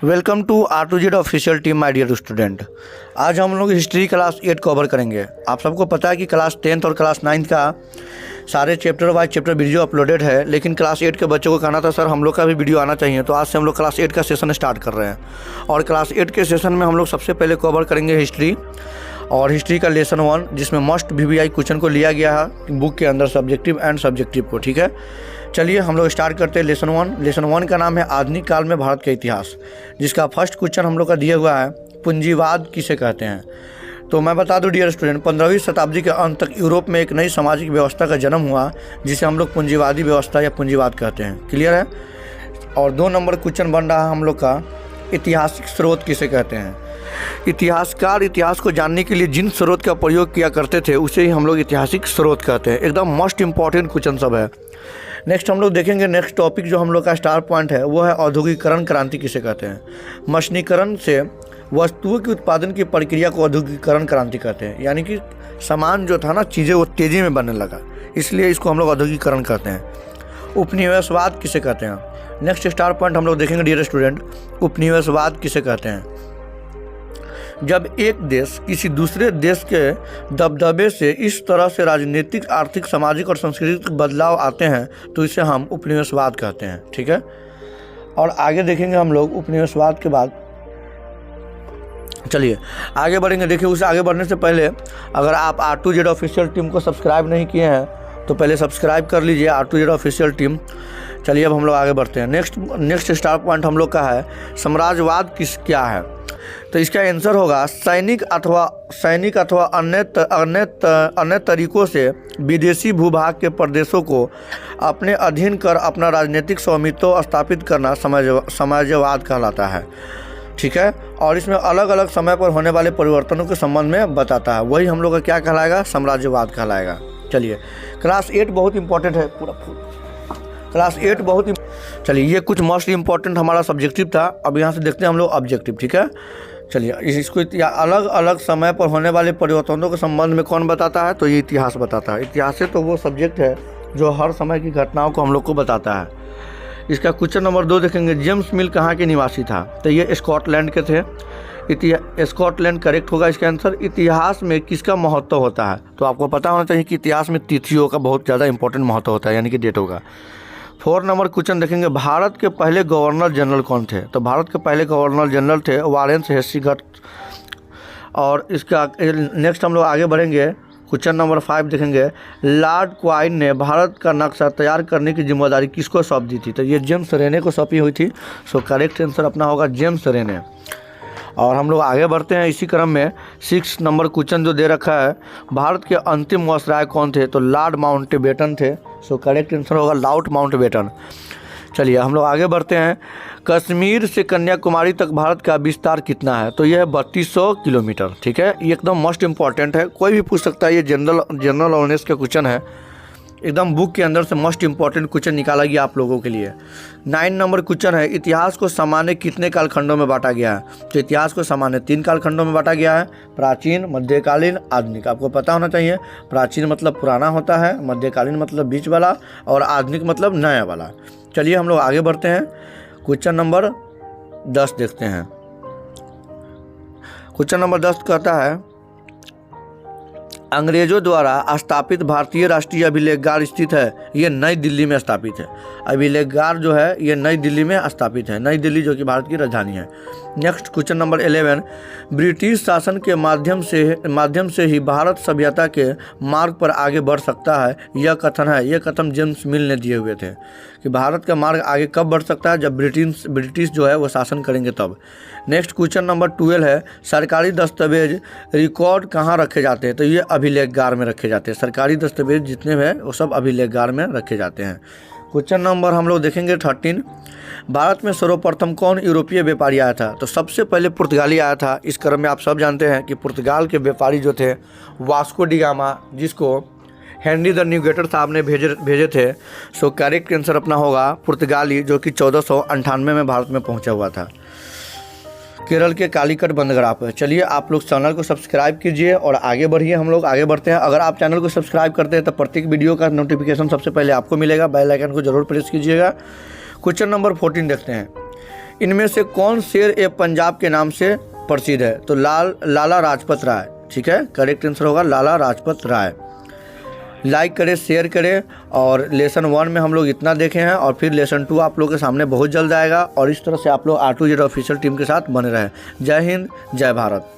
Welcome to R2Z official team my dear student. आज हम लोग हिस्ट्री क्लास 8 कवर करेंगे। आप सबको पता है कि क्लास 10th और क्लास 9th का सारे chapter wise chapter video uploaded है, लेकिन क्लास 8 के बच्चों को कहना था सर हम लोग का भी वीडियो आना चाहिए, तो आज से हम लोग क्लास 8 का सेशन स्टार्ट कर रहे हैं। और क्लास 8 के सेशन में हम लोग सबसे पहले कवर करेंगे हिस्ट्री और हिस्ट्री का लेसन 1, जिसमें मोस्ट VVI क्वेश्चन को लिया गया है बुक के अंदर, सब्जेक्टिव एंड सब्जेक्टिव को। ठीक है, चलिए हम लोग स्टार्ट करते हैं लेसन 1। लेसन 1 का नाम है आधुनिक काल में भारत का इतिहास, जिसका फर्स्ट क्वेश्चन हम लोग का दिया हुआ है पूंजीवाद किसे कहते हैं। तो मैं बता दूं डियर स्टूडेंट, 15वीं शताब्दी के अंत तक यूरोप में एक नई सामाजिक व्यवस्था का जन्म हुआ, जिसे हम लोग पूंजीवादी व्यवस्था या पूंजीवाद कहते हैं। क्लियर है। और 2 नंबर क्वेश्चन बन रहा है हम लोग का, ऐतिहासिक स्रोत किसे कहते हैं। इतिहासकार इतिहास को जानने के लिए जिन स्रोत का प्रयोग किया करते थे उसे ही हम लोग ऐतिहासिक स्रोत कहते हैं। एकदम मोस्ट इंपॉर्टेंट क्वेश्चन सब है। नेक्स्ट हम लोग देखेंगे, नेक्स्ट टॉपिक जो हम लोग का स्टार पॉइंट है वो है औद्योगिकरण क्रांति किसे कहते हैं। मशीनीकरण से वस्तुओं के उत्पादन की प्रक्रिया को औद्योगिकरण क्रांति कहते हैं, यानी कि सामान जो था ना, चीज़ें वो तेज़ी में बनने लगा, इसलिए इसको हम लोग औद्योगिकरण कहते हैं। उपनिवेशवाद किसे कहते हैं। नेक्स्ट स्टार पॉइंट हम लोग देखेंगे डियर स्टूडेंट, उपनिवेशवाद किसे कहते हैं। जब एक देश किसी दूसरे देश के दबदबे से इस तरह से राजनीतिक, आर्थिक, सामाजिक और सांस्कृतिक बदलाव आते हैं तो इसे हम उपनिवेशवाद कहते हैं। ठीक है, और आगे देखेंगे हम लोग उपनिवेशवाद के बाद। चलिए आगे बढ़ेंगे। देखिए, उससे आगे बढ़ने से पहले अगर आप R2Z ऑफिशियल टीम को सब्सक्राइब नहीं किए हैं तो पहले सब्सक्राइब कर लीजिए R2Z ऑफिशियल टीम। चलिए अब हम लोग आगे बढ़ते हैं। नेक्स्ट स्टार पॉइंट हम लोग का है साम्राज्यवाद क्या है। तो इसका आंसर होगा सैनिक अथवा अन्य तरीकों से विदेशी भूभाग के प्रदेशों को अपने अधीन कर अपना राजनीतिक स्वामित्व स्थापित करना साम्राज्यवाद कहलाता है। ठीक है, और इसमें अलग अलग समय पर होने वाले परिवर्तनों के संबंध में बताता है, वही हम लोग का क्या कहलाएगा, साम्राज्यवाद कहलाएगा। चलिए क्लास 8 बहुत इंपॉर्टेंट है, पूरा क्लास 8 बहुत। चलिए ये कुछ मोस्ट इंपॉर्टेंट हमारा सब्जेक्टिव था। अब यहाँ से देखते हैं हम लोग ऑब्जेक्टिव। ठीक है, चलिए इसको अलग अलग समय पर होने वाले परिवर्तनों के संबंध में कौन बताता है, तो ये इतिहास बताता है। इतिहास से तो वो सब्जेक्ट है जो हर समय की घटनाओं को हम लोग को बताता है। इसका क्वेश्चन नंबर 2 देखेंगे, जेम्स मिल कहाँ के निवासी था। तो ये स्कॉटलैंड के थे। स्कॉटलैंड करेक्ट होगा इसका आंसर। इतिहास में किसका महत्व होता है, तो आपको पता होना चाहिए कि इतिहास में तिथियों का बहुत ज़्यादा इंपॉर्टेंट महत्व होता है, यानी कि डेट होगा। 4 नंबर क्वेश्चन देखेंगे, भारत के पहले गवर्नर जनरल कौन थे। तो भारत के पहले गवर्नर जनरल थे वारेन हेस्टिंग्स। और इसका नेक्स्ट हम लोग आगे बढ़ेंगे, क्वेश्चन नंबर 5 देखेंगे, लॉर्ड क्वाइन ने भारत का नक्शा तैयार करने की जिम्मेदारी किसको सौंप दी थी। तो ये जेम्स रेने को सौंपी हुई थी। सो करेक्ट आंसर अपना होगा जेम्स रेने। और हम लोग आगे बढ़ते हैं इसी क्रम में। 6 नंबर क्वेश्चन जो दे रखा है, भारत के अंतिम वायसराय कौन थे। तो लॉर्ड माउंटबेटन थे। सो करेक्ट आंसर होगा लॉर्ड माउंटबेटन। चलिए हम लोग आगे बढ़ते हैं। कश्मीर से कन्याकुमारी तक भारत का विस्तार कितना है। तो यह है 3200 किलोमीटर। ठीक है, ये एकदम मोस्ट इंपॉर्टेंट है, कोई भी पूछ सकता है। ये जनरल अवेयरनेस का क्वेश्चन है, एकदम बुक के अंदर से मोस्ट इंपॉर्टेंट क्वेश्चन निकाला गया आप लोगों के लिए। 9 नंबर क्वेश्चन है, इतिहास को सामान्य कितने कालखंडों में बांटा गया है। तो इतिहास को सामान्य 3 कालखंडों में बांटा गया है, प्राचीन, मध्यकालीन, आधुनिक। आपको पता होना चाहिए, प्राचीन मतलब पुराना होता है, मध्यकालीन मतलब बीच वाला, और आधुनिक मतलब नया वाला। चलिए हम लोग आगे बढ़ते हैं। क्वेश्चन नंबर 10 देखते हैं। क्वेश्चन नंबर 10 कहता है, अंग्रेजों द्वारा स्थापित भारतीय राष्ट्रीय अभिलेखगार स्थित है। ये नई दिल्ली में स्थापित है। अभिलेखगार जो है ये नई दिल्ली में स्थापित है, नई दिल्ली जो कि भारत की राजधानी है। नेक्स्ट क्वेश्चन नंबर 11, ब्रिटिश शासन के माध्यम से ही भारत सभ्यता के मार्ग पर आगे बढ़ सकता है, यह कथन है। यह कथन जेम्स मिल ने दिए हुए थे कि भारत का मार्ग आगे कब बढ़ सकता है, जब ब्रिटिश जो है वो शासन करेंगे तब। नेक्स्ट क्वेश्चन नंबर 12 है, सरकारी दस्तावेज रिकॉर्ड कहाँ रखे जाते हैं। तो ये अभिलेखगार में रखे जाते हैं। सरकारी दस्तावेज जितने हैं वो सब अभिलेखगार में रखे जाते हैं। क्वेश्चन नंबर हम लोग देखेंगे 13, भारत में सर्वप्रथम कौन यूरोपीय व्यापारी आया था। तो सबसे पहले पुर्तगाली आया था। इस क्रम में आप सब जानते हैं कि पुर्तगाल के व्यापारी जो थे वास्को डी गामा, जिसको हेनरी द न्यूगेटर साहब ने भेजे थे। सो करेक्ट आंसर अपना होगा पुर्तगाली, जो कि 1498 में भारत में पहुंचा हुआ था, केरल के कालीकट बंदरगाह पर। चलिए आप लोग चैनल को सब्सक्राइब कीजिए और आगे बढ़िए। हम लोग आगे बढ़ते हैं। अगर आप चैनल को सब्सक्राइब करते हैं तो प्रत्येक वीडियो का नोटिफिकेशन सबसे पहले आपको मिलेगा। बेल आइकन को जरूर प्रेस कीजिएगा। क्वेश्चन नंबर 14 देखते हैं, इनमें से कौन शेर ए पंजाब के नाम से प्रसिद्ध है? तो लाला लाजपत राय। ठीक है, करेक्ट आंसर होगा लाला लाजपत राय। लाइक करें, शेयर करें, और लेसन 1 में हम लोग इतना देखे हैं, और फिर लेसन 2 आप लोग के सामने बहुत जल्द आएगा। और इस तरह से आप लोग R2Z ऑफिशियल टीम के साथ बने रहें। जय हिंद, जय भारत।